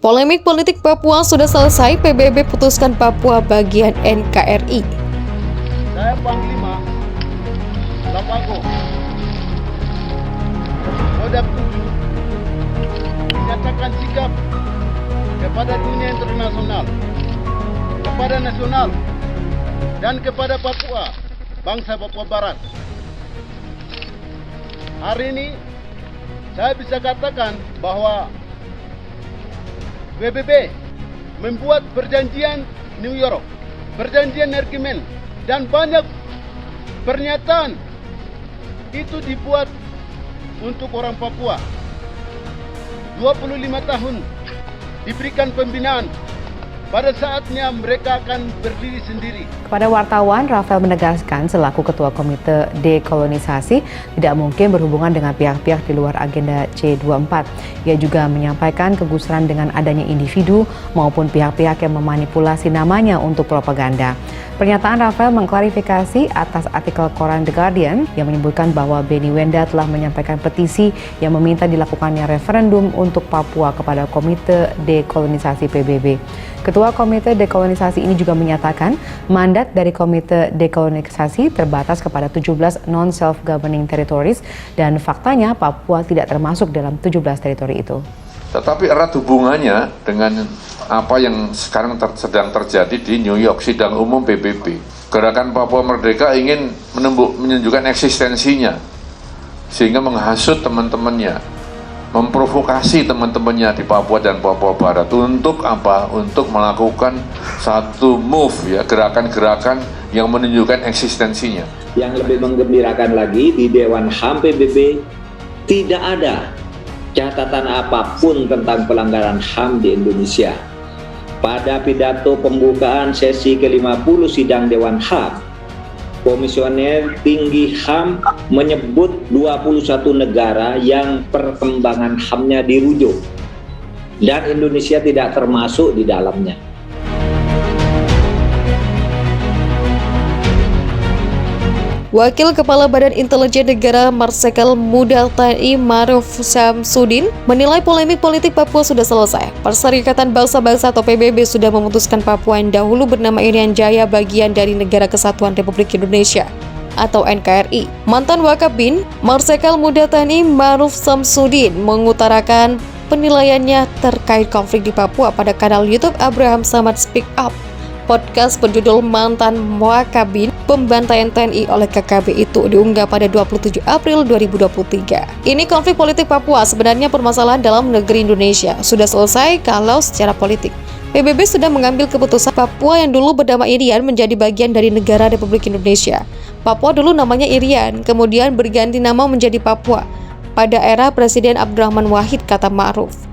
Polemik politik Papua sudah selesai, PBB putuskan Papua bagian NKRI. Saya Panglima Lapago Kodam 7 menyatakan sikap kepada dunia internasional, kepada nasional, dan kepada Papua, bangsa Papua Barat. Hari ini saya bisa katakan bahwa PBB membuat perjanjian New York, perjanjian Erkimen, dan banyak pernyataan itu dibuat untuk orang Papua. 25 tahun diberikan pembinaan. Pada saatnya mereka akan berdiri sendiri. Kepada wartawan, Rafael menegaskan selaku Ketua Komite Dekolonisasi tidak mungkin berhubungan dengan pihak-pihak di luar agenda C24. Ia juga menyampaikan kegusaran dengan adanya individu maupun pihak-pihak yang memanipulasi namanya untuk propaganda. Pernyataan Rafael mengklarifikasi atas artikel koran The Guardian yang menyebutkan bahwa Benny Wenda telah menyampaikan petisi yang meminta dilakukannya referendum untuk Papua kepada Komite Dekolonisasi PBB. Ketua Komite Dekolonisasi ini juga menyatakan mandat dari Komite Dekolonisasi terbatas kepada 17 non-self-governing territories dan faktanya Papua tidak termasuk dalam 17 teritori itu. Tetapi erat hubungannya dengan apa yang sekarang sedang terjadi di New York, sidang umum PBB. Gerakan Papua Merdeka ingin menunjukkan eksistensinya, sehingga menghasut teman-temannya, memprovokasi teman-temannya di Papua dan Papua Barat. Untuk apa? Untuk melakukan satu move, ya, gerakan-gerakan yang menunjukkan eksistensinya. Yang lebih menggembirakan lagi, di Dewan HAM PBB tidak ada catatan apapun tentang pelanggaran HAM di Indonesia. Pada pidato pembukaan sesi ke-50 sidang Dewan HAM, Komisioner Tinggi HAM menyebut 21 negara yang perkembangan HAM-nya dirujuk dan Indonesia tidak termasuk di dalamnya. Wakil Kepala Badan Intelijen Negara Marsikal Muda TNI Maruf Samsudin menilai polemik politik Papua sudah selesai. Perserikatan Bangsa-Bangsa atau PBB sudah memutuskan Papua yang dahulu bernama Irian Jaya bagian dari Negara Kesatuan Republik Indonesia atau NKRI. Mantan Wakabin Marsikal Muda TNI Maruf Samsudin mengutarakan penilaiannya terkait konflik di Papua pada kanal YouTube Abraham Samad Speak Up. Podcast berjudul Mantan Wakabin Pembantaian TNI oleh KKB itu diunggah pada 27 April 2023. Ini konflik politik Papua sebenarnya permasalahan dalam negeri Indonesia. Sudah selesai kalau secara politik. PBB sudah mengambil keputusan Papua yang dulu bernama Irian menjadi bagian dari negara Republik Indonesia. Papua dulu namanya Irian, kemudian berganti nama menjadi Papua pada era Presiden Abdurrahman Wahid, kata Ma'ruf.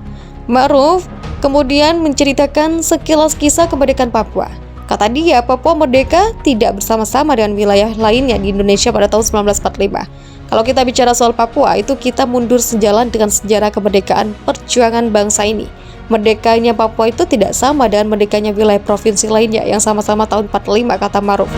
Ma'ruf kemudian menceritakan sekilas kisah kemerdekaan Papua. Kata dia, Papua merdeka tidak bersama-sama dengan wilayah lainnya di Indonesia pada tahun 1945. Kalau kita bicara soal Papua, itu kita mundur sejalan dengan sejarah kemerdekaan perjuangan bangsa ini. Merdekanya Papua itu tidak sama dengan merdekanya wilayah provinsi lainnya yang sama-sama tahun 45, kata Ma'ruf.